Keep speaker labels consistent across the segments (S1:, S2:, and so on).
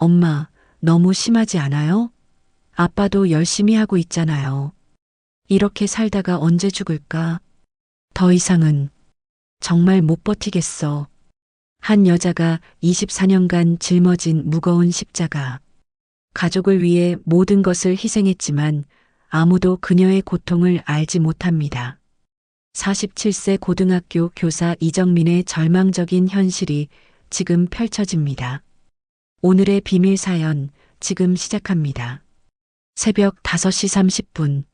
S1: 엄마, 너무 심하지 않아요? 아빠도 열심히 하고 있잖아요. 이렇게 살다가 언제 죽을까? 더 이상은 정말 못 버티겠어. 한 여자가 24년간 짊어진 무거운 십자가. 가족을 위해 모든 것을 희생했지만 아무도 그녀의 고통을 알지 못합니다. 47세 고등학교 교사 이정민의 절망적인 현실이 지금 펼쳐집니다. 오늘의 비밀 사연 지금 시작합니다. 새벽 5시 30분.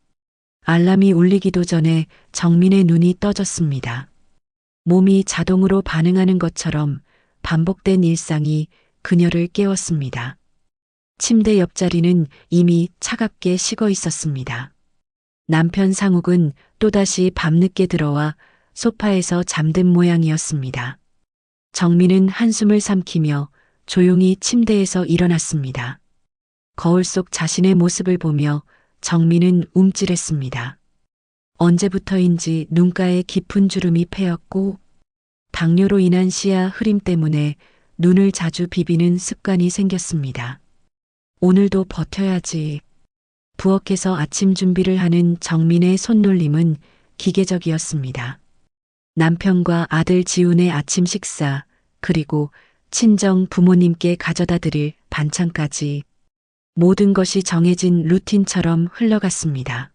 S1: 알람이 울리기도 전에 정민의 눈이 떠졌습니다. 몸이 자동으로 반응하는 것처럼 반복된 일상이 그녀를 깨웠습니다. 침대 옆자리는 이미 차갑게 식어 있었습니다. 남편 상욱은 또다시 밤늦게 들어와 소파에서 잠든 모양이었습니다. 정민은 한숨을 삼키며 조용히 침대에서 일어났습니다. 거울 속 자신의 모습을 보며 정민은 움찔했습니다. 언제부터인지 눈가에 깊은 주름이 패였고 당뇨로 인한 시야 흐림 때문에 눈을 자주 비비는 습관이 생겼습니다. 오늘도 버텨야지. 부엌에서 아침 준비를 하는 정민의 손놀림은 기계적이었습니다. 남편과 아들 지훈의 아침 식사, 그리고 친정 부모님께 가져다 드릴 반찬까지 모든 것이 정해진 루틴처럼 흘러갔습니다.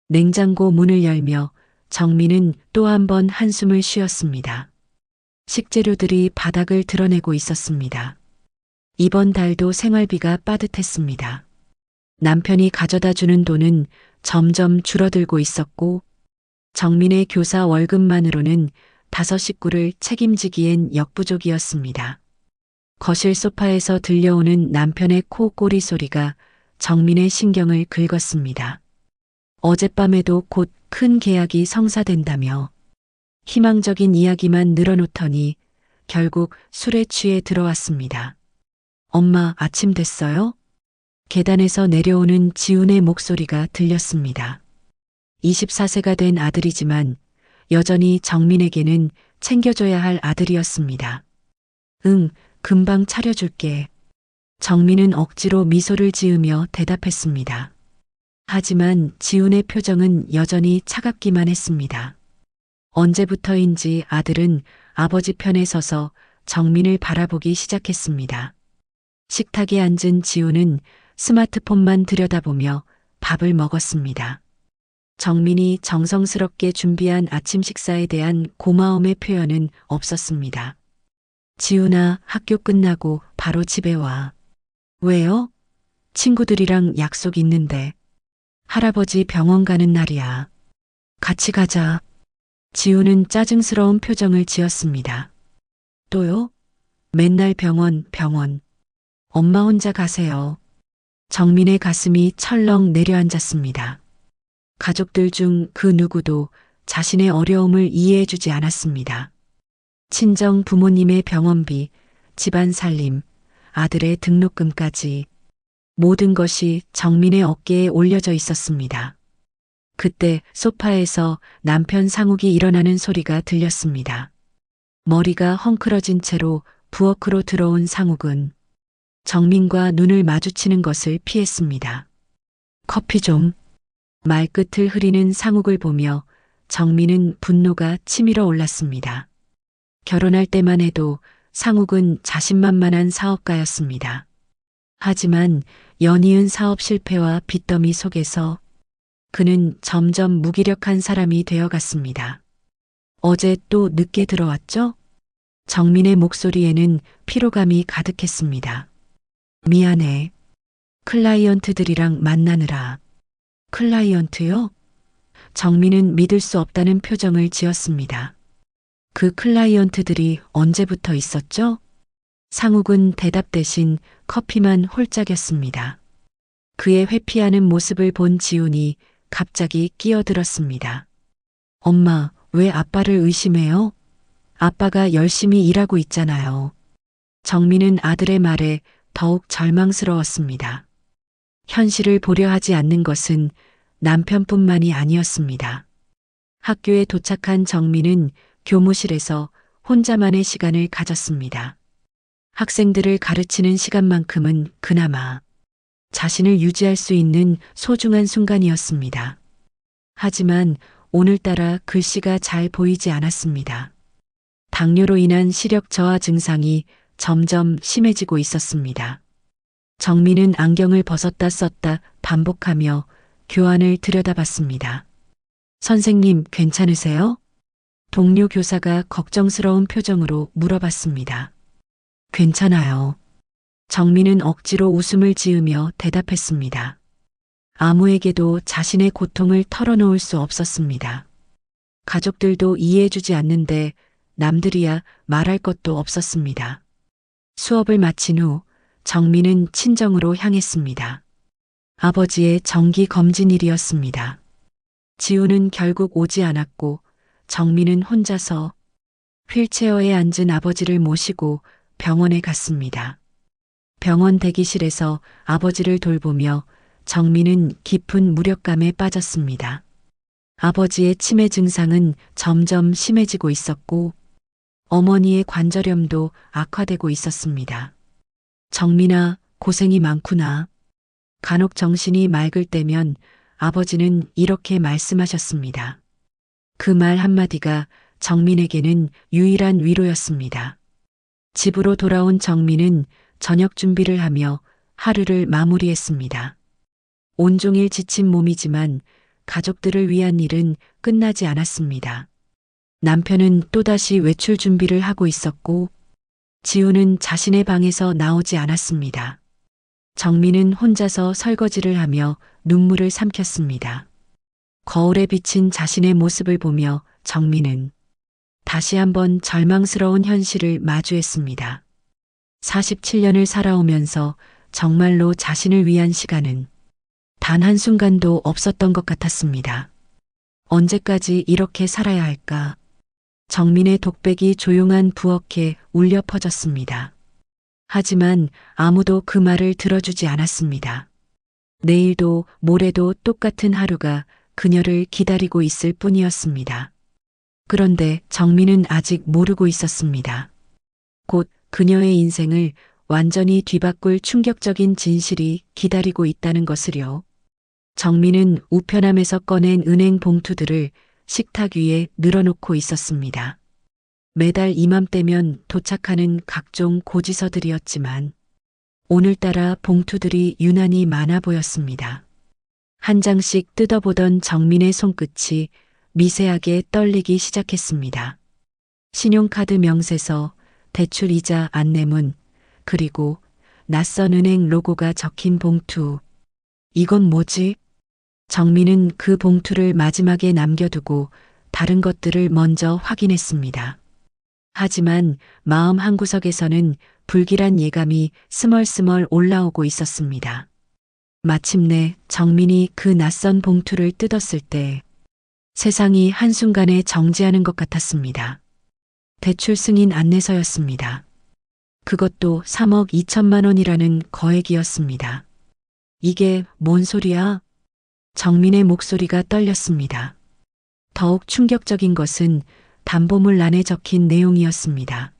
S1: 냉장고 문을 열며 정민은 또 한 번 한숨을 쉬었습니다. 식재료들이 바닥을 드러내고 있었습니다. 이번 달도 생활비가 빠듯했습니다. 남편이 가져다 주는 돈은 점점 줄어들고 있었고 정민의 교사 월급만으로는 5 식구를 책임지기엔 역부족이었습니다. 거실 소파에서 들려오는 남편의 코꼬리 소리가 정민의 신경을 긁었습니다. 어젯밤에도 곧 큰 계약이 성사된다며 희망적인 이야기만 늘어놓더니 결국 술에 취해 들어왔습니다. 엄마, 아침 됐어요? 계단에서 내려오는 지훈의 목소리가 들렸습니다. 24세가 된 아들이지만 여전히 정민에게는 챙겨줘야 할 아들이었습니다. 응, 금방 차려줄게. 정민은 억지로 미소를 지으며 대답했습니다. 하지만 지훈의 표정은 여전히 차갑기만 했습니다. 언제부터인지 아들은 아버지 편에 서서 정민을 바라보기 시작했습니다. 식탁에 앉은 지훈은 스마트폰만 들여다보며 밥을 먹었습니다. 정민이 정성스럽게 준비한 아침 식사에 대한 고마움의 표현은 없었습니다. 지훈아, 학교 끝나고 바로 집에 와. 왜요? 친구들이랑 약속 있는데. 할아버지 병원 가는 날이야. 같이 가자. 지훈은 짜증스러운 표정을 지었습니다. 또요? 맨날 병원. 엄마 혼자 가세요. 정민의 가슴이 철렁 내려앉았습니다. 가족들 중 그 누구도 자신의 어려움을 이해해주지 않았습니다. 친정 부모님의 병원비, 집안 살림, 아들의 등록금까지 모든 것이 정민의 어깨에 올려져 있었습니다. 그때 소파에서 남편 상욱이 일어나는 소리가 들렸습니다. 머리가 헝클어진 채로 부엌으로 들어온 상욱은 정민과 눈을 마주치는 것을 피했습니다. 커피 좀. 말끝을 흐리는 상욱을 보며 정민은 분노가 치밀어 올랐습니다. 결혼할 때만 해도 상욱은 자신만만한 사업가였습니다. 하지만 연이은 사업 실패와 빚더미 속에서 그는 점점 무기력한 사람이 되어갔습니다. 어제 또 늦게 들어왔죠? 정민의 목소리에는 피로감이 가득했습니다. 미안해. 클라이언트들이랑 만나느라. 클라이언트요? 정민은 믿을 수 없다는 표정을 지었습니다. 그 클라이언트들이 언제부터 있었죠? 상욱은 대답 대신 커피만 홀짝였습니다. 그의 회피하는 모습을 본 지훈이 갑자기 끼어들었습니다. 엄마, 왜 아빠를 의심해요? 아빠가 열심히 일하고 있잖아요. 정민은 아들의 말에 더욱 절망스러웠습니다. 현실을 보려 하지 않는 것은 남편뿐만이 아니었습니다. 학교에 도착한 정민은 교무실에서 혼자만의 시간을 가졌습니다. 학생들을 가르치는 시간만큼은 그나마 자신을 유지할 수 있는 소중한 순간이었습니다. 하지만 오늘따라 글씨가 잘 보이지 않았습니다. 당뇨로 인한 시력 저하 증상이 점점 심해지고 있었습니다. 정민은 안경을 벗었다 썼다 반복하며 교환을 들여다봤습니다. 선생님, 괜찮으세요? 동료 교사가 걱정스러운 표정으로 물어봤습니다. 괜찮아요. 정민은 억지로 웃음을 지으며 대답했습니다. 아무에게도 자신의 고통을 털어놓을 수 없었습니다. 가족들도 이해해주지 않는데 남들이야 말할 것도 없었습니다. 수업을 마친 후 정민은 친정으로 향했습니다. 아버지의 정기 검진일이었습니다. 지우는 결국 오지 않았고 정민은 혼자서 휠체어에 앉은 아버지를 모시고 병원에 갔습니다. 병원 대기실에서 아버지를 돌보며 정민은 깊은 무력감에 빠졌습니다. 아버지의 치매 증상은 점점 심해지고 있었고 어머니의 관절염도 악화되고 있었습니다. 정민아, 고생이 많구나. 간혹 정신이 맑을 때면 아버지는 이렇게 말씀하셨습니다. 그 말 한마디가 정민에게는 유일한 위로였습니다. 집으로 돌아온 정민은 저녁 준비를 하며 하루를 마무리했습니다. 온종일 지친 몸이지만 가족들을 위한 일은 끝나지 않았습니다. 남편은 또다시 외출 준비를 하고 있었고 지우는 자신의 방에서 나오지 않았습니다. 정민은 혼자서 설거지를 하며 눈물을 삼켰습니다. 거울에 비친 자신의 모습을 보며 정민은 다시 한번 절망스러운 현실을 마주했습니다. 47년을 살아오면서 정말로 자신을 위한 시간은 단 한순간도 없었던 것 같았습니다. 언제까지 이렇게 살아야 할까? 정민의 독백이 조용한 부엌에 울려 퍼졌습니다. 하지만 아무도 그 말을 들어주지 않았습니다. 내일도 모레도 똑같은 하루가 그녀를 기다리고 있을 뿐이었습니다. 그런데 정민은 아직 모르고 있었습니다. 곧 그녀의 인생을 완전히 뒤바꿀 충격적인 진실이 기다리고 있다는 것을요. 정민은 우편함에서 꺼낸 은행 봉투들을 식탁 위에 늘어놓고 있었습니다. 매달 이맘때면 도착하는 각종 고지서들이었지만 오늘따라 봉투들이 유난히 많아 보였습니다. 한 장씩 뜯어보던 정민의 손끝이 미세하게 떨리기 시작했습니다. 신용카드 명세서, 대출이자 안내문, 그리고 낯선 은행 로고가 적힌 봉투. 이건 뭐지? 정민은 그 봉투를 마지막에 남겨두고 다른 것들을 먼저 확인했습니다. 하지만 마음 한구석에서는 불길한 예감이 스멀스멀 올라오고 있었습니다. 마침내 정민이 그 낯선 봉투를 뜯었을 때 세상이 한순간에 정지하는 것 같았습니다. 대출 승인 안내서였습니다. 그것도 3억 2천만 원이라는 거액이었습니다. 이게 뭔 소리야? 정민의 목소리가 떨렸습니다. 더욱 충격적인 것은 담보물란에 적힌 내용이었습니다.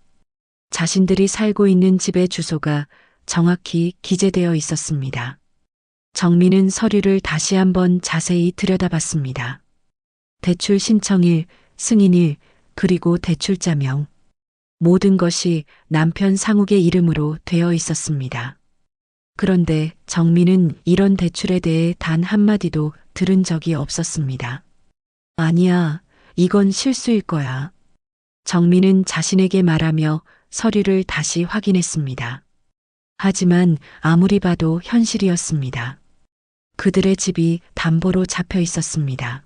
S1: 자신들이 살고 있는 집의 주소가 정확히 기재되어 있었습니다. 정민은 서류를 다시 한번 자세히 들여다봤습니다. 대출 신청일, 승인일, 그리고 대출자명. 모든 것이 남편 상욱의 이름으로 되어 있었습니다. 그런데 정민은 이런 대출에 대해 단 한마디도 들은 적이 없었습니다. 아니야, 이건 실수일 거야. 정민은 자신에게 말하며 서류를 다시 확인했습니다. 하지만 아무리 봐도 현실이었습니다. 그들의 집이 담보로 잡혀 있었습니다.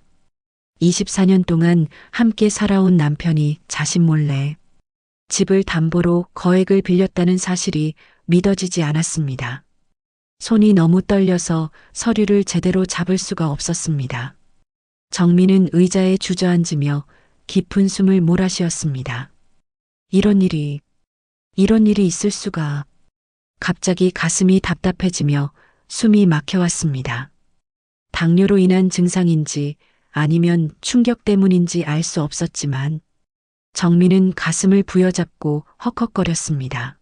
S1: 24년 동안 함께 살아온 남편이 자신 몰래 집을 담보로 거액을 빌렸다는 사실이 믿어지지 않았습니다. 손이 너무 떨려서 서류를 제대로 잡을 수가 없었습니다. 정민은 의자에 주저앉으며 깊은 숨을 몰아쉬었습니다. 이런 일이 있을 수가. 갑자기 가슴이 답답해지며 숨이 막혀왔습니다. 당뇨로 인한 증상인지 아니면 충격 때문인지 알 수 없었지만 정민은 가슴을 부여잡고 헉헉거렸습니다.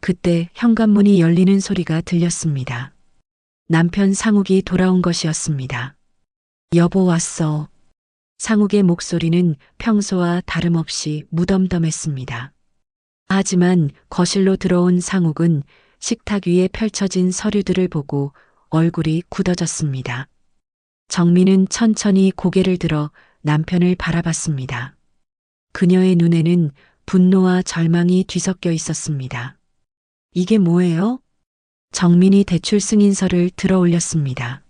S1: 그때 현관문이 열리는 소리가 들렸습니다. 남편 상욱이 돌아온 것이었습니다. 여보 왔어. 상욱의 목소리는 평소와 다름없이 무덤덤했습니다. 하지만 거실로 들어온 상욱은 식탁 위에 펼쳐진 서류들을 보고 얼굴이 굳어졌습니다. 정민은 천천히 고개를 들어 남편을 바라봤습니다. 그녀의 눈에는 분노와 절망이 뒤섞여 있었습니다. 이게 뭐예요? 정민이 대출 승인서를 들어 올렸습니다.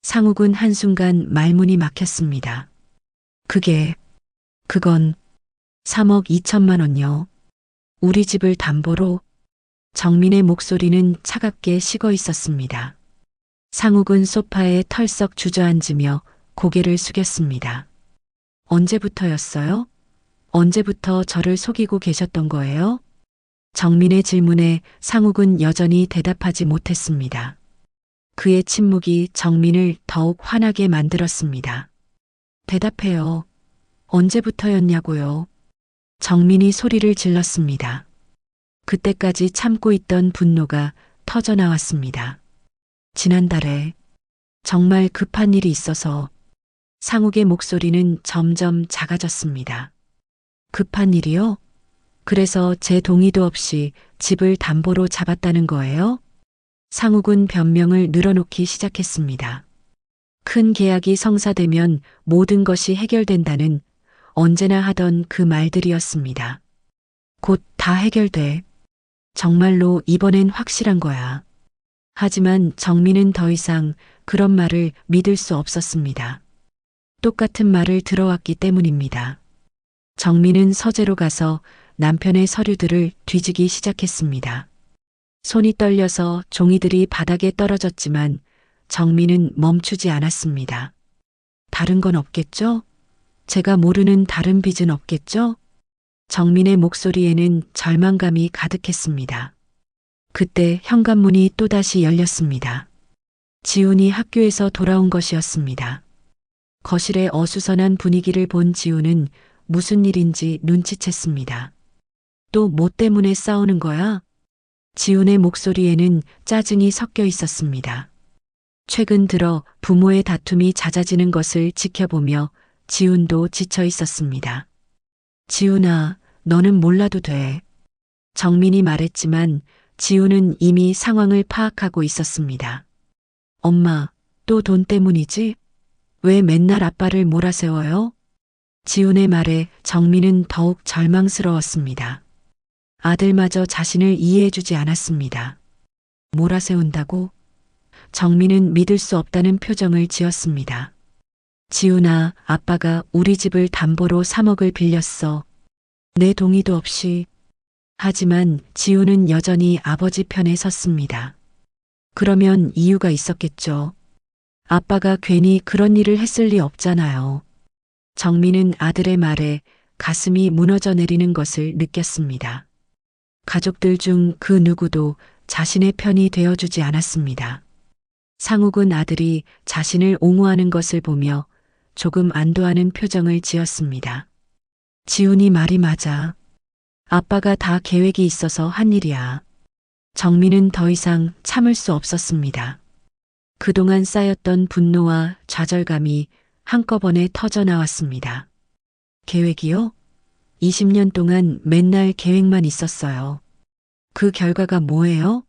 S1: 상욱은 한순간 말문이 막혔습니다. 그건 3억 2천만 원요. 우리 집을 담보로. 정민의 목소리는 차갑게 식어 있었습니다. 상욱은 소파에 털썩 주저앉으며 고개를 숙였습니다. 언제부터였어요? 언제부터 저를 속이고 계셨던 거예요? 정민의 질문에 상욱은 여전히 대답하지 못했습니다. 그의 침묵이 정민을 더욱 화나게 만들었습니다. 대답해요. 언제부터였냐고요? 정민이 소리를 질렀습니다. 그때까지 참고 있던 분노가 터져나왔습니다. 지난달에 정말 급한 일이 있어서. 상욱의 목소리는 점점 작아졌습니다. 급한 일이요? 그래서 제 동의도 없이 집을 담보로 잡았다는 거예요? 상욱은 변명을 늘어놓기 시작했습니다. 큰 계약이 성사되면 모든 것이 해결된다는 언제나 하던 그 말들이었습니다. 곧 다 해결돼. 정말로 이번엔 확실한 거야. 하지만 정민은 더 이상 그런 말을 믿을 수 없었습니다. 똑같은 말을 들어왔기 때문입니다. 정민은 서재로 가서 남편의 서류들을 뒤지기 시작했습니다. 손이 떨려서 종이들이 바닥에 떨어졌지만 정민은 멈추지 않았습니다. 다른 건 없겠죠? 제가 모르는 다른 빚은 없겠죠? 정민의 목소리에는 절망감이 가득했습니다. 그때 현관문이 또다시 열렸습니다. 지훈이 학교에서 돌아온 것이었습니다. 거실의 어수선한 분위기를 본 지훈은 무슨 일인지 눈치챘습니다. 또 뭐 때문에 싸우는 거야? 지훈의 목소리에는 짜증이 섞여 있었습니다. 최근 들어 부모의 다툼이 잦아지는 것을 지켜보며 지훈도 지쳐 있었습니다. 지훈아, 너는 몰라도 돼. 정민이 말했지만 지훈은 이미 상황을 파악하고 있었습니다. 엄마, 또 돈 때문이지? 왜 맨날 아빠를 몰아세워요? 지훈의 말에 정민은 더욱 절망스러웠습니다. 아들마저 자신을 이해해주지 않았습니다. 몰아세운다고? 정민은 믿을 수 없다는 표정을 지었습니다. 지훈아, 아빠가 우리 집을 담보로 3억을 빌렸어. 내 동의도 없이. 하지만 지훈은 여전히 아버지 편에 섰습니다. 그러면 이유가 있었겠죠. 아빠가 괜히 그런 일을 했을 리 없잖아요. 정민은 아들의 말에 가슴이 무너져 내리는 것을 느꼈습니다. 가족들 중 그 누구도 자신의 편이 되어주지 않았습니다. 상욱은 아들이 자신을 옹호하는 것을 보며 조금 안도하는 표정을 지었습니다. 지훈이 말이 맞아. 아빠가 다 계획이 있어서 한 일이야. 정민은 더 이상 참을 수 없었습니다. 그동안 쌓였던 분노와 좌절감이 한꺼번에 터져나왔습니다. 계획이요? 20년 동안 맨날 계획만 있었어요. 그 결과가 뭐예요?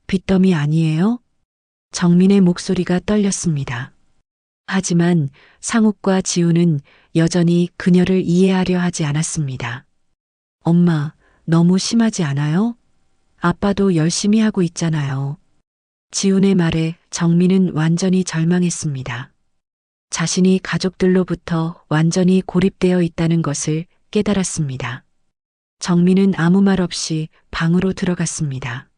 S1: 빚더미 아니에요? 정민의 목소리가 떨렸습니다. 하지만 상욱과 지훈은 여전히 그녀를 이해하려 하지 않았습니다. 엄마, 너무 심하지 않아요? 아빠도 열심히 하고 있잖아요. 지훈의 말에 정민은 완전히 절망했습니다. 자신이 가족들로부터 완전히 고립되어 있다는 것을 깨달았습니다. 정민은 아무 말 없이 방으로 들어갔습니다.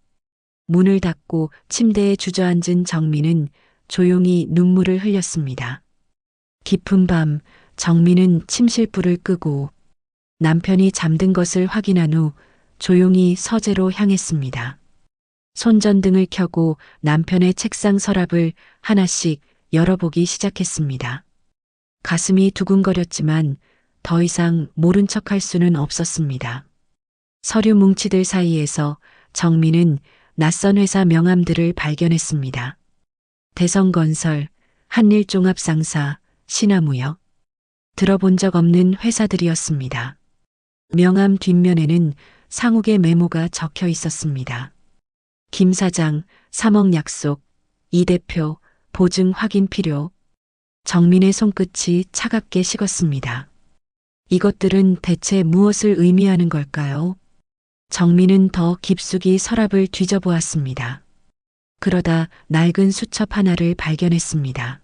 S1: 문을 닫고 침대에 주저앉은 정민은 조용히 눈물을 흘렸습니다. 깊은 밤 정민은 침실불을 끄고 남편이 잠든 것을 확인한 후 조용히 서재로 향했습니다. 손전등을 켜고 남편의 책상 서랍을 하나씩 열어보기 시작했습니다. 가슴이 두근거렸지만 더 이상 모른 척할 수는 없었습니다. 서류 뭉치들 사이에서 정민은 낯선 회사 명함들을 발견했습니다. 대성건설, 한일종합상사, 신화무역. 들어본 적 없는 회사들이었습니다. 명함 뒷면에는 상욱의 메모가 적혀 있었습니다. 김 사장, 3억 약속, 이 대표, 보증 확인 필요. 정민의 손끝이 차갑게 식었습니다. 이것들은 대체 무엇을 의미하는 걸까요? 정민은 더 깊숙이 서랍을 뒤져보았습니다. 그러다 낡은 수첩 하나를 발견했습니다.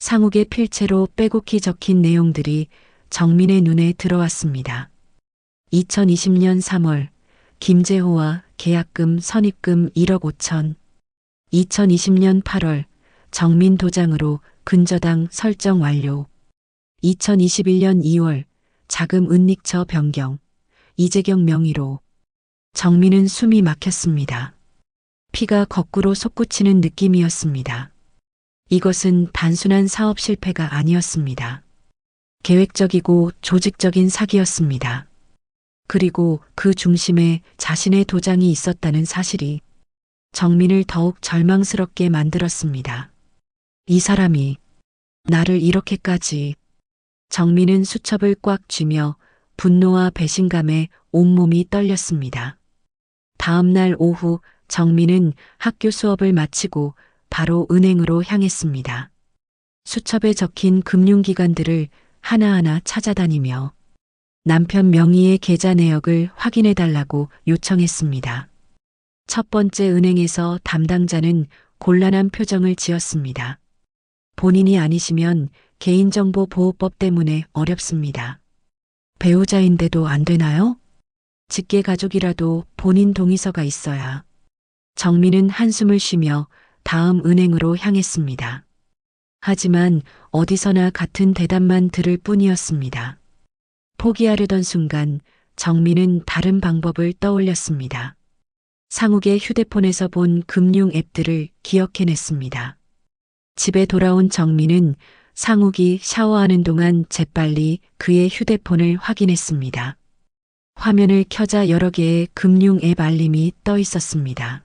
S1: 상욱의 필체로 빼곡히 적힌 내용들이 정민의 눈에 들어왔습니다. 2020년 3월 김재호와 계약금 선입금 1억 5천. 2020년 8월 정민 도장으로 근저당 설정 완료. 2021년 2월 자금 은닉처 변경. 이재경 명의로. 정민은 숨이 막혔습니다. 피가 거꾸로 솟구치는 느낌이었습니다. 이것은 단순한 사업 실패가 아니었습니다. 계획적이고 조직적인 사기였습니다. 그리고 그 중심에 자신의 도장이 있었다는 사실이 정민을 더욱 절망스럽게 만들었습니다. 이 사람이 나를 이렇게까지. 정민은 수첩을 꽉 쥐며 분노와 배신감에 온몸이 떨렸습니다. 다음 날 오후 정민은 학교 수업을 마치고 바로 은행으로 향했습니다. 수첩에 적힌 금융기관들을 하나하나 찾아다니며 남편 명의의 계좌 내역을 확인해달라고 요청했습니다. 첫 번째 은행에서 담당자는 곤란한 표정을 지었습니다. 본인이 아니시면 개인정보보호법 때문에 어렵습니다. 배우자인데도 안 되나요? 직계 가족이라도 본인 동의서가 있어야. 정민은 한숨을 쉬며 다음 은행으로 향했습니다. 하지만 어디서나 같은 대답만 들을 뿐이었습니다. 포기하려던 순간 정민은 다른 방법을 떠올렸습니다. 상욱의 휴대폰에서 본 금융 앱들을 기억해냈습니다. 집에 돌아온 정민은 상욱이 샤워하는 동안 재빨리 그의 휴대폰을 확인했습니다. 화면을 켜자 여러 개의 금융 앱 알림이 떠 있었습니다.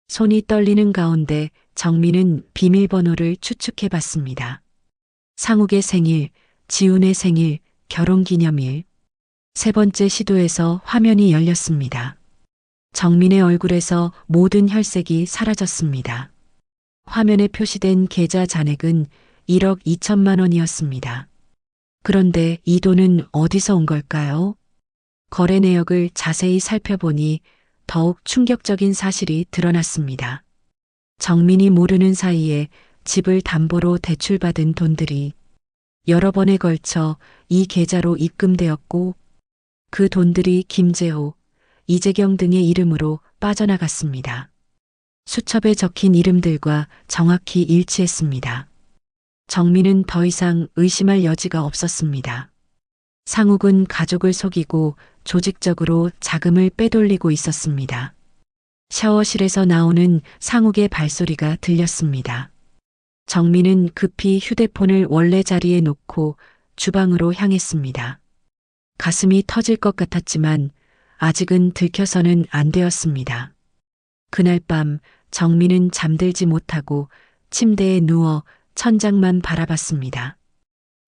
S1: 손이 떨리는 가운데 정민은 비밀번호를 추측해 봤습니다. 상욱의 생일, 지훈의 생일, 결혼기념일. 세 번째 시도에서 화면이 열렸습니다. 정민의 얼굴에서 모든 혈색이 사라졌습니다. 화면에 표시된 계좌 잔액은 1억 2천만 원이었습니다. 그런데 이 돈은 어디서 온 걸까요? 거래 내역을 자세히 살펴보니 더욱 충격적인 사실이 드러났습니다. 정민이 모르는 사이에 집을 담보로 대출받은 돈들이 여러 번에 걸쳐 이 계좌로 입금되었고 그 돈들이 김재호, 이재경 등의 이름으로 빠져나갔습니다. 수첩에 적힌 이름들과 정확히 일치했습니다. 정민은 더 이상 의심할 여지가 없었습니다. 상욱은 가족을 속이고 조직적으로 자금을 빼돌리고 있었습니다. 샤워실에서 나오는 상욱의 발소리가 들렸습니다. 정민은 급히 휴대폰을 원래 자리에 놓고 주방으로 향했습니다. 가슴이 터질 것 같았지만 아직은 들켜서는 안 되었습니다. 그날 밤 정민은 잠들지 못하고 침대에 누워 천장만 바라봤습니다.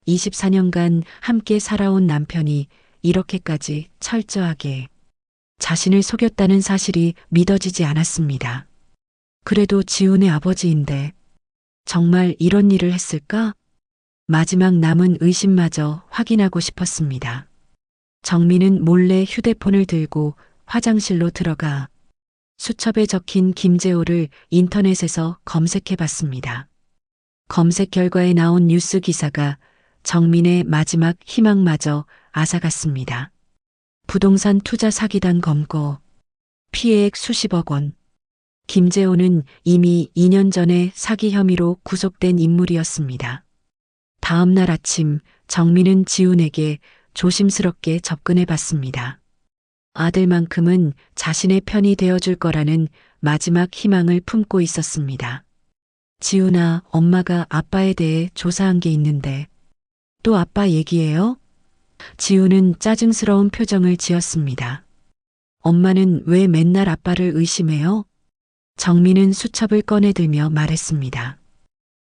S1: 24년간 함께 살아온 남편이 이렇게까지 철저하게 자신을 속였다는 사실이 믿어지지 않았습니다. 그래도 지훈의 아버지인데 정말 이런 일을 했을까? 마지막 남은 의심마저 확인하고 싶었습니다. 정민은 몰래 휴대폰을 들고 화장실로 들어가 수첩에 적힌 김재호를 인터넷에서 검색해 봤습니다. 검색 결과에 나온 뉴스 기사가 정민의 마지막 희망마저 앗아갔습니다. 부동산 투자 사기단 검거, 피해액 수십억 원. 김재호는 이미 2년 전에 사기 혐의로 구속된 인물이었습니다. 다음 날 아침 정민은 지훈에게 조심스럽게 접근해 봤습니다. 아들만큼은 자신의 편이 되어줄 거라는 마지막 희망을 품고 있었습니다. 지훈아, 엄마가 아빠에 대해 조사한 게 있는데 또 아빠 얘기예요? 지훈은 짜증스러운 표정을 지었습니다. 엄마는 왜 맨날 아빠를 의심해요? 정민은 수첩을 꺼내들며 말했습니다.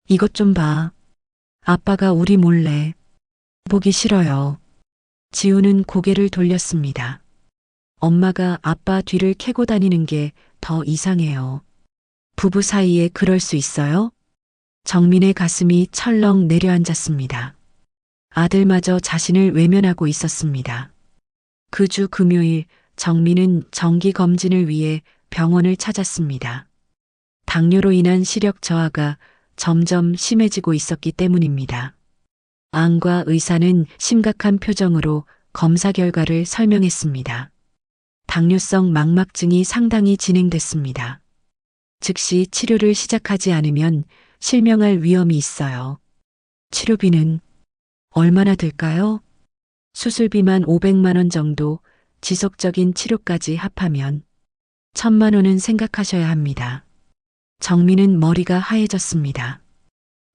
S1: 이것 좀 봐. 아빠가 우리 몰래. 보기 싫어요. 지우는 고개를 돌렸습니다. 엄마가 아빠 뒤를 캐고 다니는 게 더 이상해요. 부부 사이에 그럴 수 있어요? 정민의 가슴이 철렁 내려앉았습니다. 아들마저 자신을 외면하고 있었습니다. 그 주 금요일 정민은 정기 검진을 위해 병원을 찾았습니다. 당뇨로 인한 시력 저하가 점점 심해지고 있었기 때문입니다. 안과 의사는 심각한 표정으로 검사 결과를 설명했습니다. 당뇨성 망막증이 상당히 진행됐습니다. 즉시 치료를 시작하지 않으면 실명할 위험이 있어요. 치료비는 얼마나 들까요? 수술비만 500만 원 정도, 지속적인 치료까지 합하면 1000만 원은 생각하셔야 합니다. 정민은 머리가 하얘졌습니다.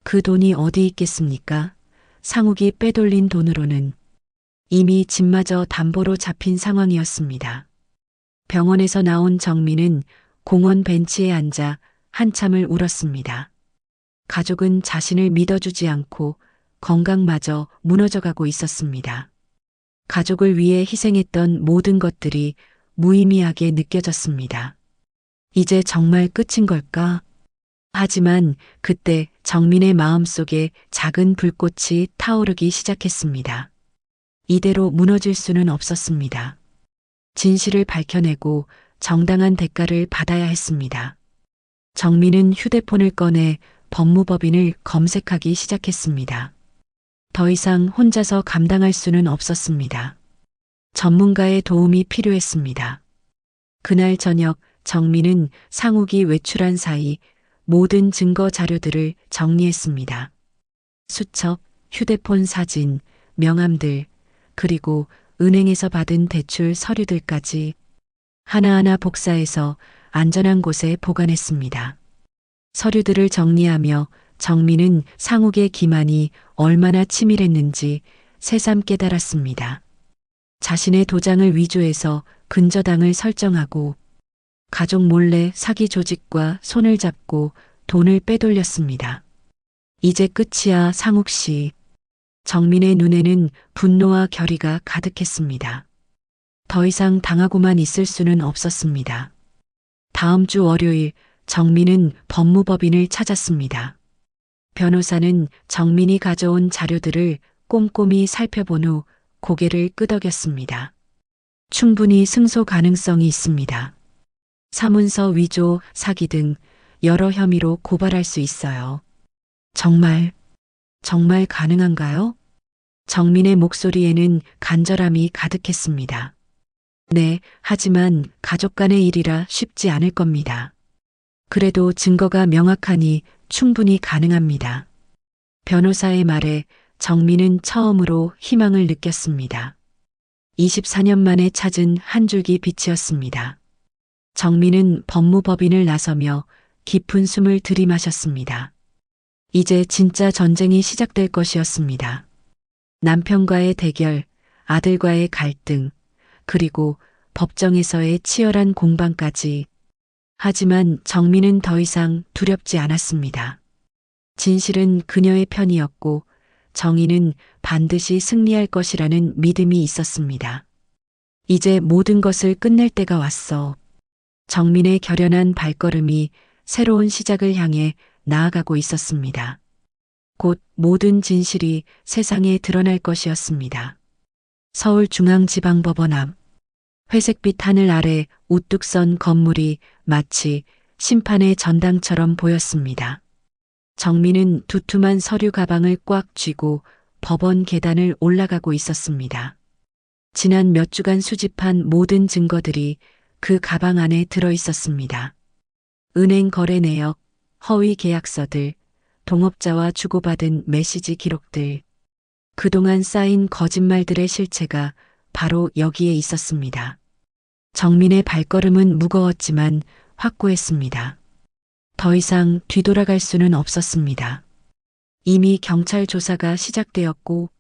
S1: 그 돈이 어디 있겠습니까? 상욱이 빼돌린 돈으로는 이미 집마저 담보로 잡힌 상황이었습니다. 병원에서 나온 정민은 공원 벤치에 앉아 한참을 울었습니다. 가족은 자신을 믿어주지 않고 건강마저 무너져가고 있었습니다. 가족을 위해 희생했던 모든 것들이 무의미하게 느껴졌습니다. 이제 정말 끝인 걸까? 하지만 그때 정민의 마음속에 작은 불꽃이 타오르기 시작했습니다. 이대로 무너질 수는 없었습니다. 진실을 밝혀내고 정당한 대가를 받아야 했습니다. 정민은 휴대폰을 꺼내 법무법인을 검색하기 시작했습니다. 더 이상 혼자서 감당할 수는 없었습니다. 전문가의 도움이 필요했습니다. 그날 저녁 정민은 상욱이 외출한 사이 모든 증거 자료들을 정리했습니다. 수첩, 휴대폰 사진, 명함들, 그리고 은행에서 받은 대출 서류들까지 하나하나 복사해서 안전한 곳에 보관했습니다. 서류들을 정리하며 정민은 상욱의 기만이 얼마나 치밀했는지 새삼 깨달았습니다. 자신의 도장을 위조해서 근저당을 설정하고 가족 몰래 사기 조직과 손을 잡고 돈을 빼돌렸습니다. 이제 끝이야, 상욱 씨. 정민의 눈에는 분노와 결의가 가득했습니다. 더 이상 당하고만 있을 수는 없었습니다. 다음 주 월요일 정민은 법무법인을 찾았습니다. 변호사는 정민이 가져온 자료들을 꼼꼼히 살펴본 후 고개를 끄덕였습니다. 충분히 승소 가능성이 있습니다. 사문서 위조, 사기 등 여러 혐의로 고발할 수 있어요. 정말 가능한가요? 정민의 목소리에는 간절함이 가득했습니다. 네, 하지만 가족 간의 일이라 쉽지 않을 겁니다. 그래도 증거가 명확하니 충분히 가능합니다. 변호사의 말에 정민은 처음으로 희망을 느꼈습니다. 24년 만에 찾은 한 줄기 빛이었습니다. 정민은 법무법인을 나서며 깊은 숨을 들이마셨습니다. 이제 진짜 전쟁이 시작될 것이었습니다. 남편과의 대결, 아들과의 갈등, 그리고 법정에서의 치열한 공방까지. 하지만 정민은 더 이상 두렵지 않았습니다. 진실은 그녀의 편이었고 정의는 반드시 승리할 것이라는 믿음이 있었습니다. 이제 모든 것을 끝낼 때가 왔어. 정민의 결연한 발걸음이 새로운 시작을 향해 나아가고 있었습니다. 곧 모든 진실이 세상에 드러날 것이었습니다. 서울중앙지방법원 앞. 회색빛 하늘 아래 우뚝 선 건물이 마치 심판의 전당처럼 보였습니다. 정민은 두툼한 서류 가방을 꽉 쥐고 법원 계단을 올라가고 있었습니다. 지난 몇 주간 수집한 모든 증거들이 그 가방 안에 들어 있었습니다. 은행 거래 내역, 허위 계약서들, 동업자와 주고받은 메시지 기록들. 그동안 쌓인 거짓말들의 실체가 바로 여기에 있었습니다. 정민의 발걸음은 무거웠지만 확고했습니다. 더 이상 뒤돌아갈 수는 없었습니다. 이미 경찰 조사가 시작되었고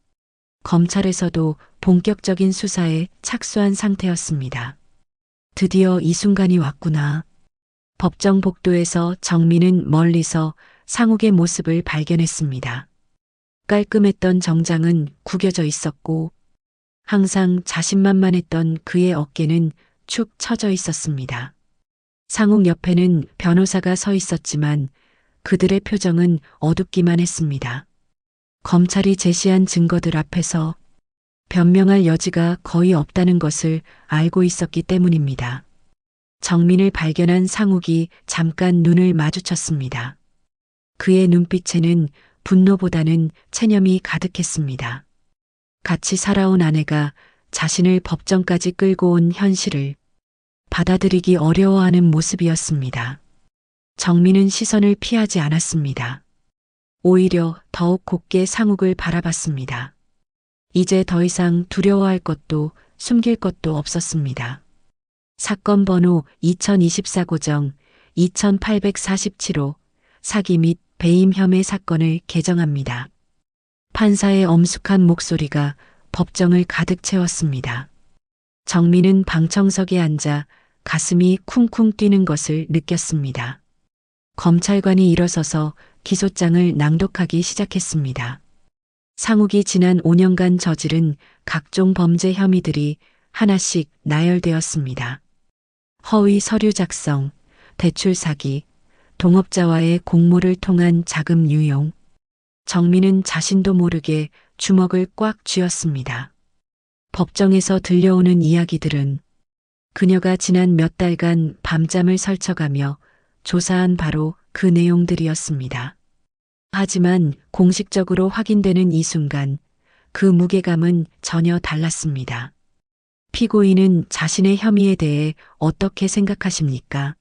S1: 검찰에서도 본격적인 수사에 착수한 상태였습니다. 드디어 이 순간이 왔구나. 법정 복도에서 정민은 멀리서 상욱의 모습을 발견했습니다. 깔끔했던 정장은 구겨져 있었고 항상 자신만만했던 그의 어깨는 축 처져 있었습니다. 상욱 옆에는 변호사가 서 있었지만 그들의 표정은 어둡기만 했습니다. 검찰이 제시한 증거들 앞에서 변명할 여지가 거의 없다는 것을 알고 있었기 때문입니다. 정민을 발견한 상욱이 잠깐 눈을 마주쳤습니다. 그의 눈빛에는 분노보다는 체념이 가득했습니다. 같이 살아온 아내가 자신을 법정까지 끌고 온 현실을 받아들이기 어려워하는 모습이었습니다. 정민은 시선을 피하지 않았습니다. 오히려 더욱 곱게 상욱을 바라봤습니다. 이제 더 이상 두려워할 것도 숨길 것도 없었습니다. 사건 번호 2024 고정 2847호 사기 및 배임 혐의 사건을 개정합니다. 판사의 엄숙한 목소리가 법정을 가득 채웠습니다. 정민은 방청석에 앉아 가슴이 쿵쿵 뛰는 것을 느꼈습니다. 검찰관이 일어서서 기소장을 낭독하기 시작했습니다. 상욱이 지난 5년간 저지른 각종 범죄 혐의들이 하나씩 나열되었습니다. 허위 서류 작성, 대출 사기, 동업자와의 공모를 통한 자금 유용. 정민은 자신도 모르게 주먹을 꽉 쥐었습니다. 법정에서 들려오는 이야기들은 그녀가 지난 몇 달간 밤잠을 설쳐가며 조사한 바로 그 내용들이었습니다. 하지만 공식적으로 확인되는 이 순간 그 무게감은 전혀 달랐습니다. 피고인은 자신의 혐의에 대해 어떻게 생각하십니까?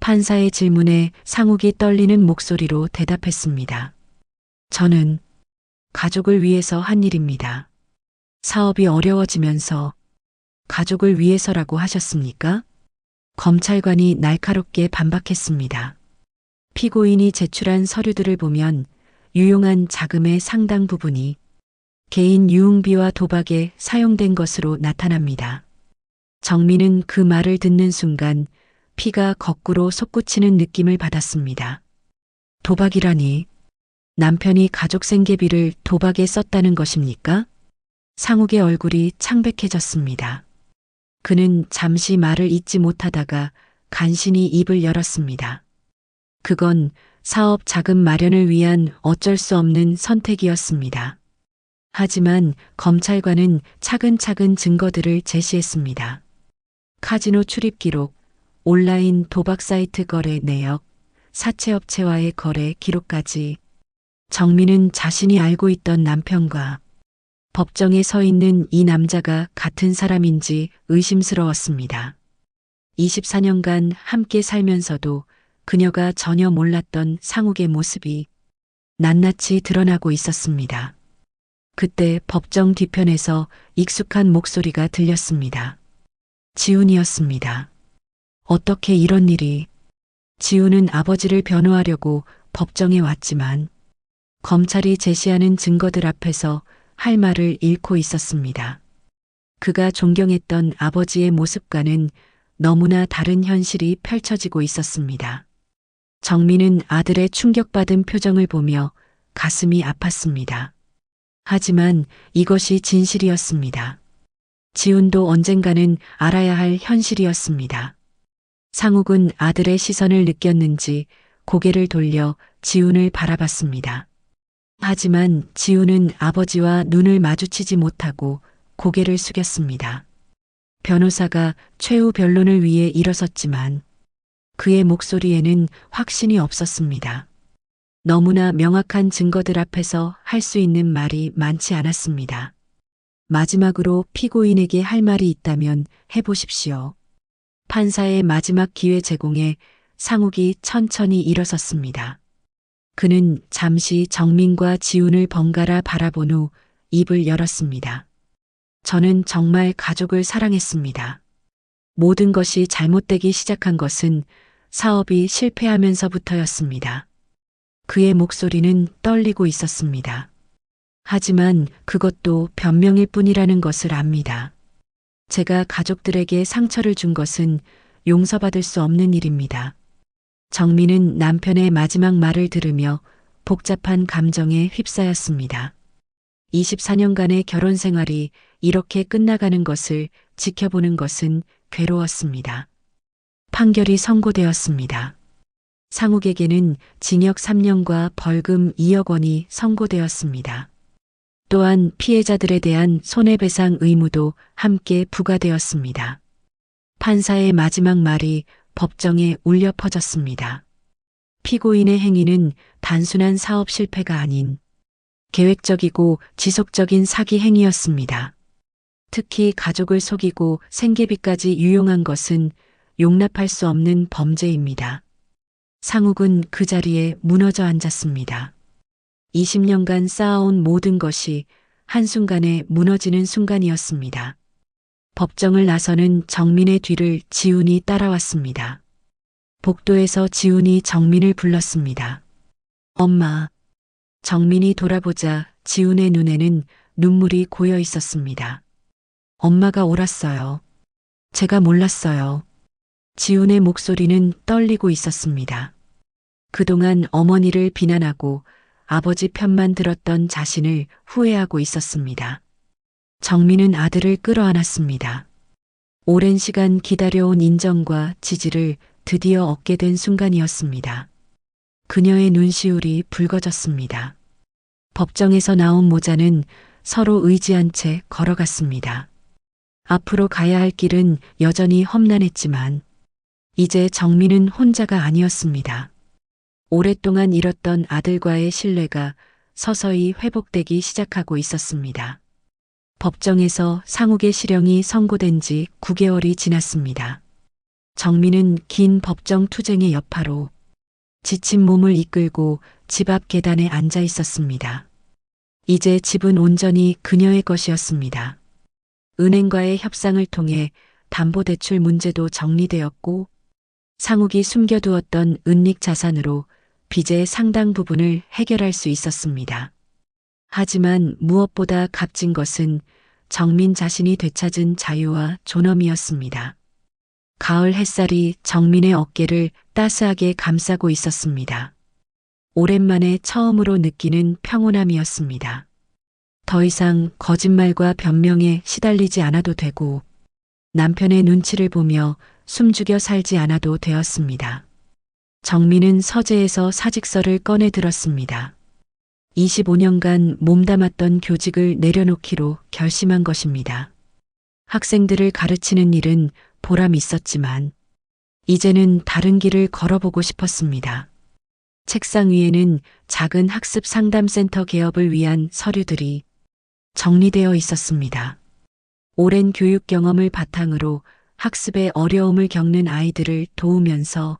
S1: 판사의 질문에 상욱이 떨리는 목소리로 대답했습니다. 저는 가족을 위해서 한 일입니다. 사업이 어려워지면서 가족을 위해서라고 하셨습니까? 검찰관이 날카롭게 반박했습니다. 피고인이 제출한 서류들을 보면 유용한 자금의 상당 부분이 개인 유흥비와 도박에 사용된 것으로 나타납니다. 정민은 그 말을 듣는 순간 피가 거꾸로 솟구치는 느낌을 받았습니다. 도박이라니 남편이 가족 생계비를 도박에 썼다는 것입니까? 상욱의 얼굴이 창백해졌습니다. 그는 잠시 말을 잇지 못하다가 간신히 입을 열었습니다. 그건 사업 자금 마련을 위한 어쩔 수 없는 선택이었습니다. 하지만 검찰관은 차근차근 증거들을 제시했습니다. 카지노 출입 기록, 온라인 도박 사이트 거래 내역, 사채업체와의 거래 기록까지. 정민은 자신이 알고 있던 남편과 법정에 서 있는 이 남자가 같은 사람인지 의심스러웠습니다. 24년간 함께 살면서도 그녀가 전혀 몰랐던 상욱의 모습이 낱낱이 드러나고 있었습니다. 그때 법정 뒤편에서 익숙한 목소리가 들렸습니다. 지훈이었습니다. 어떻게 이런 일이? 지훈은 아버지를 변호하려고 법정에 왔지만 검찰이 제시하는 증거들 앞에서 할 말을 잃고 있었습니다. 그가 존경했던 아버지의 모습과는 너무나 다른 현실이 펼쳐지고 있었습니다. 정민은 아들의 충격받은 표정을 보며 가슴이 아팠습니다. 하지만 이것이 진실이었습니다. 지훈도 언젠가는 알아야 할 현실이었습니다. 상욱은 아들의 시선을 느꼈는지 고개를 돌려 지훈을 바라봤습니다. 하지만 지훈은 아버지와 눈을 마주치지 못하고 고개를 숙였습니다. 변호사가 최후 변론을 위해 일어섰지만 그의 목소리에는 확신이 없었습니다. 너무나 명확한 증거들 앞에서 할 수 있는 말이 많지 않았습니다. 마지막으로 피고인에게 할 말이 있다면 해보십시오. 판사의 마지막 기회 제공에 상욱이 천천히 일어섰습니다. 그는 잠시 정민과 지훈을 번갈아 바라본 후 입을 열었습니다. 저는 정말 가족을 사랑했습니다. 모든 것이 잘못되기 시작한 것은 사업이 실패하면서부터였습니다. 그의 목소리는 떨리고 있었습니다. 하지만 그것도 변명일 뿐이라는 것을 압니다. 제가 가족들에게 상처를 준 것은 용서받을 수 없는 일입니다. 정민은 남편의 마지막 말을 들으며 복잡한 감정에 휩싸였습니다. 24년간의 결혼 생활이 이렇게 끝나가는 것을 지켜보는 것은 괴로웠습니다. 판결이 선고되었습니다. 상욱에게는 징역 3년과 벌금 2억 원이 선고되었습니다. 또한 피해자들에 대한 손해배상 의무도 함께 부과되었습니다. 판사의 마지막 말이 법정에 울려 퍼졌습니다. 피고인의 행위는 단순한 사업 실패가 아닌 계획적이고 지속적인 사기 행위였습니다. 특히 가족을 속이고 생계비까지 유용한 것은 용납할 수 없는 범죄입니다. 상욱은 그 자리에 무너져 앉았습니다. 20년간 쌓아온 모든 것이 한순간에 무너지는 순간이었습니다. 법정을 나서는 정민의 뒤를 지훈이 따라왔습니다. 복도에서 지훈이 정민을 불렀습니다. 엄마. 정민이 돌아보자 지훈의 눈에는 눈물이 고여 있었습니다. 엄마가 옳았어요. 제가 몰랐어요. 지훈의 목소리는 떨리고 있었습니다. 그동안 어머니를 비난하고 아버지 편만 들었던 자신을 후회하고 있었습니다. 정민은 아들을 끌어안았습니다. 오랜 시간 기다려온 인정과 지지를 드디어 얻게 된 순간이었습니다. 그녀의 눈시울이 붉어졌습니다. 법정에서 나온 모자는 서로 의지한 채 걸어갔습니다. 앞으로 가야 할 길은 여전히 험난했지만 이제 정민은 혼자가 아니었습니다. 오랫동안 잃었던 아들과의 신뢰가 서서히 회복되기 시작하고 있었습니다. 법정에서 상욱의 실형이 선고된 지 9개월이 지났습니다. 정민은 긴 법정 투쟁의 여파로 지친 몸을 이끌고 집 앞 계단에 앉아 있었습니다. 이제 집은 온전히 그녀의 것이었습니다. 은행과의 협상을 통해 담보대출 문제도 정리되었고 상욱이 숨겨두었던 은닉 자산으로 빚의 상당 부분을 해결할 수 있었습니다. 하지만 무엇보다 값진 것은 정민 자신이 되찾은 자유와 존엄이었습니다. 가을 햇살이 정민의 어깨를 따스하게 감싸고 있었습니다. 오랜만에 처음으로 느끼는 평온함이었습니다. 더 이상 거짓말과 변명에 시달리지 않아도 되고 남편의 눈치를 보며 숨죽여 살지 않아도 되었습니다. 정민은 서재에서 사직서를 꺼내 들었습니다. 25년간 몸담았던 교직을 내려놓기로 결심한 것입니다. 학생들을 가르치는 일은 보람 있었지만 이제는 다른 길을 걸어보고 싶었습니다. 책상 위에는 작은 학습 상담센터 개업을 위한 서류들이 정리되어 있었습니다. 오랜 교육 경험을 바탕으로 학습에 어려움을 겪는 아이들을 도우면서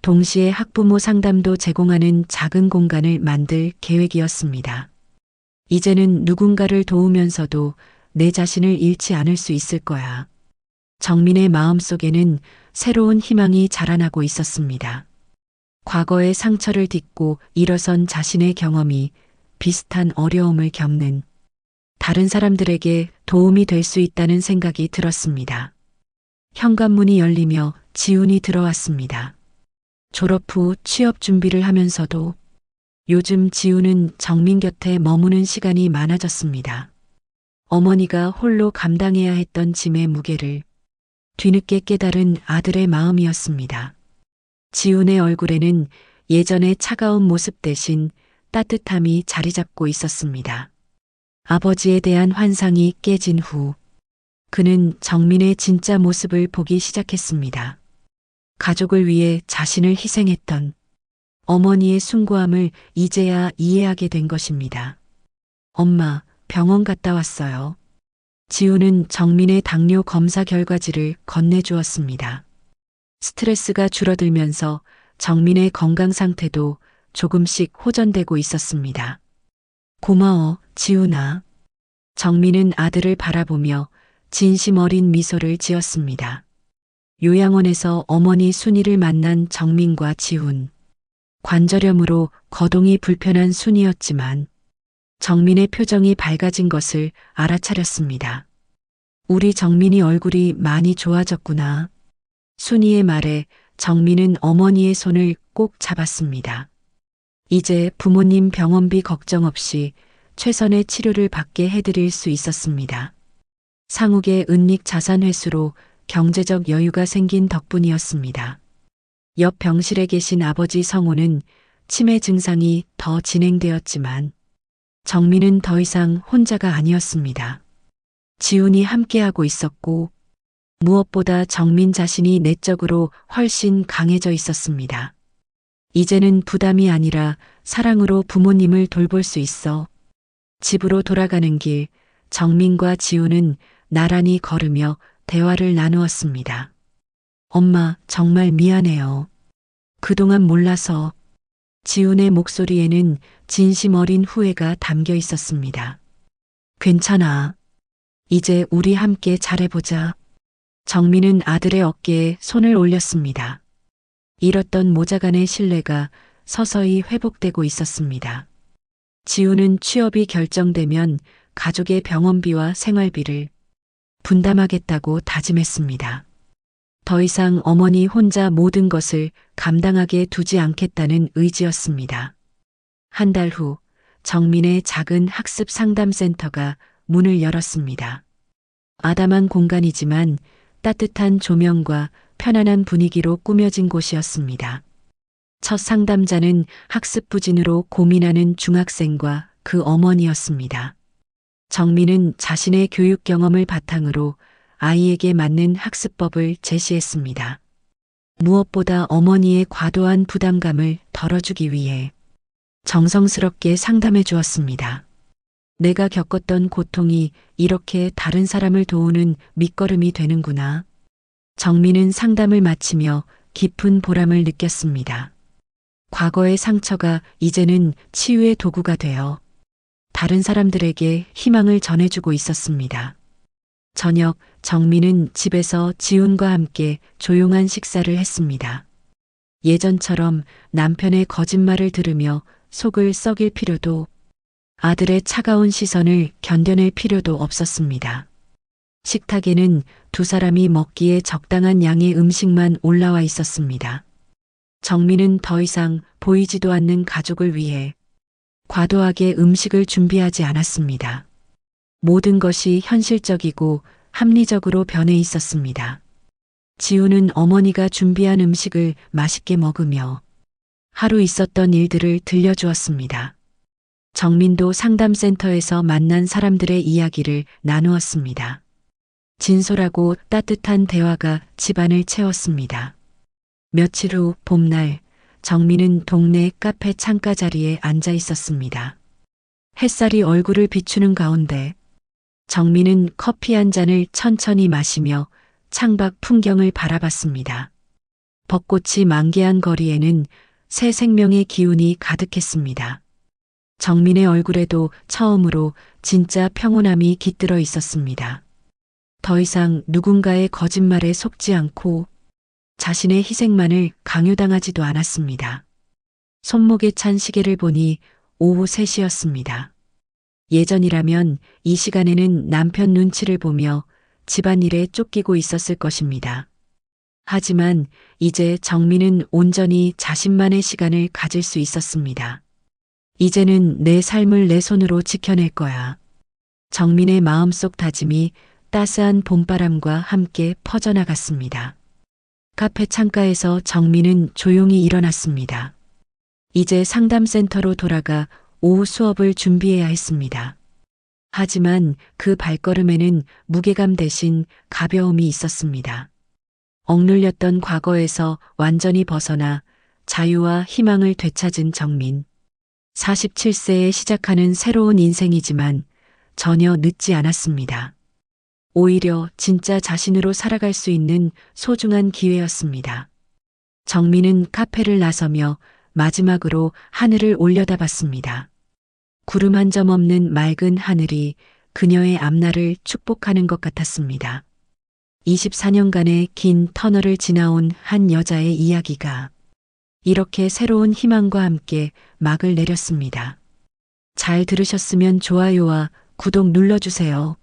S1: 동시에 학부모 상담도 제공하는 작은 공간을 만들 계획이었습니다. 이제는 누군가를 도우면서도 내 자신을 잃지 않을 수 있을 거야. 정민의 마음속에는 새로운 희망이 자라나고 있었습니다. 과거의 상처를 딛고 일어선 자신의 경험이 비슷한 어려움을 겪는 다른 사람들에게 도움이 될 수 있다는 생각이 들었습니다. 현관문이 열리며 지훈이 들어왔습니다. 졸업 후 취업 준비를 하면서도 요즘 지훈은 정민 곁에 머무는 시간이 많아졌습니다. 어머니가 홀로 감당해야 했던 짐의 무게를 뒤늦게 깨달은 아들의 마음이었습니다. 지훈의 얼굴에는 예전의 차가운 모습 대신 따뜻함이 자리 잡고 있었습니다. 아버지에 대한 환상이 깨진 후 그는 정민의 진짜 모습을 보기 시작했습니다. 가족을 위해 자신을 희생했던 어머니의 숭고함을 이제야 이해하게 된 것입니다. 엄마, 병원 갔다 왔어요. 지훈은 정민의 당뇨 검사 결과지를 건네주었습니다. 스트레스가 줄어들면서 정민의 건강 상태도 조금씩 호전되고 있었습니다. 고마워, 지훈아. 정민은 아들을 바라보며 진심 어린 미소를 지었습니다. 요양원에서 어머니 순이를 만난 정민과 지훈. 관절염으로 거동이 불편한 순이었지만 정민의 표정이 밝아진 것을 알아차렸습니다. 우리 정민이 얼굴이 많이 좋아졌구나. 순이의 말에 정민은 어머니의 손을 꼭 잡았습니다. 이제 부모님 병원비 걱정 없이 최선의 치료를 받게 해드릴 수 있었습니다. 상욱의 은닉 자산 회수로 경제적 여유가 생긴 덕분이었습니다. 옆 병실에 계신 아버지 성호는 치매 증상이 더 진행되었지만 정민은 더 이상 혼자가 아니었습니다. 지훈이 함께하고 있었고 무엇보다 정민 자신이 내적으로 훨씬 강해져 있었습니다. 이제는 부담이 아니라 사랑으로 부모님을 돌볼 수 있어 집으로 돌아가는 길 정민과 지훈은 나란히 걸으며 대화를 나누었습니다. 엄마, 정말 미안해요. 그동안 몰라서. 지훈의 목소리에는 진심 어린 후회가 담겨 있었습니다. 괜찮아. 이제 우리 함께 잘해보자. 정민은 아들의 어깨에 손을 올렸습니다. 잃었던 모자간의 신뢰가 서서히 회복되고 있었습니다. 지훈은 취업이 결정되면 가족의 병원비와 생활비를 분담하겠다고 다짐했습니다. 더 이상 어머니 혼자 모든 것을 감당하게 두지 않겠다는 의지였습니다. 한 달 후 정민의 작은 학습 상담센터가 문을 열었습니다. 아담한 공간이지만 따뜻한 조명과 편안한 분위기로 꾸며진 곳이었습니다. 첫 상담자는 학습 부진으로 고민하는 중학생과 그 어머니였습니다. 정민은 자신의 교육 경험을 바탕으로 아이에게 맞는 학습법을 제시했습니다. 무엇보다 어머니의 과도한 부담감을 덜어주기 위해 정성스럽게 상담해 주었습니다. 내가 겪었던 고통이 이렇게 다른 사람을 도우는 밑거름이 되는구나. 정민은 상담을 마치며 깊은 보람을 느꼈습니다. 과거의 상처가 이제는 치유의 도구가 되어 다른 사람들에게 희망을 전해주고 있었습니다. 저녁, 정민은 집에서 지훈과 함께 조용한 식사를 했습니다. 예전처럼 남편의 거짓말을 들으며 속을 썩일 필요도, 아들의 차가운 시선을 견뎌낼 필요도 없었습니다. 식탁에는 두 사람이 먹기에 적당한 양의 음식만 올라와 있었습니다. 정민은 더 이상 보이지도 않는 가족을 위해 과도하게 음식을 준비하지 않았습니다. 모든 것이 현실적이고 합리적으로 변해 있었습니다. 지훈은 어머니가 준비한 음식을 맛있게 먹으며 하루 있었던 일들을 들려주었습니다. 정민도 상담센터에서 만난 사람들의 이야기를 나누었습니다. 진솔하고 따뜻한 대화가 집안을 채웠습니다. 며칠 후 봄날, 정민은 동네 카페 창가 자리에 앉아 있었습니다. 햇살이 얼굴을 비추는 가운데 정민은 커피 한 잔을 천천히 마시며 창밖 풍경을 바라봤습니다. 벚꽃이 만개한 거리에는 새 생명의 기운이 가득했습니다. 정민의 얼굴에도 처음으로 진짜 평온함이 깃들어 있었습니다. 더 이상 누군가의 거짓말에 속지 않고 자신의 희생만을 강요당하지도 않았습니다. 손목에 찬 시계를 보니 오후 3시였습니다. 예전이라면 이 시간에는 남편 눈치를 보며 집안일에 쫓기고 있었을 것입니다. 하지만 이제 정민은 온전히 자신만의 시간을 가질 수 있었습니다. 이제는 내 삶을 내 손으로 지켜낼 거야. 정민의 마음속 다짐이 따스한 봄바람과 함께 퍼져나갔습니다. 카페 창가에서 정민은 조용히 일어났습니다. 이제 상담센터로 돌아가 오후 수업을 준비해야 했습니다. 하지만 그 발걸음에는 무게감 대신 가벼움이 있었습니다. 억눌렸던 과거에서 완전히 벗어나 자유와 희망을 되찾은 정민. 47세에 시작하는 새로운 인생이지만 전혀 늦지 않았습니다. 오히려 진짜 자신으로 살아갈 수 있는 소중한 기회였습니다. 정민은 카페를 나서며 마지막으로 하늘을 올려다봤습니다. 구름 한 점 없는 맑은 하늘이 그녀의 앞날을 축복하는 것 같았습니다. 24년간의 긴 터널을 지나온 한 여자의 이야기가 이렇게 새로운 희망과 함께 막을 내렸습니다. 잘 들으셨으면 좋아요와 구독 눌러주세요.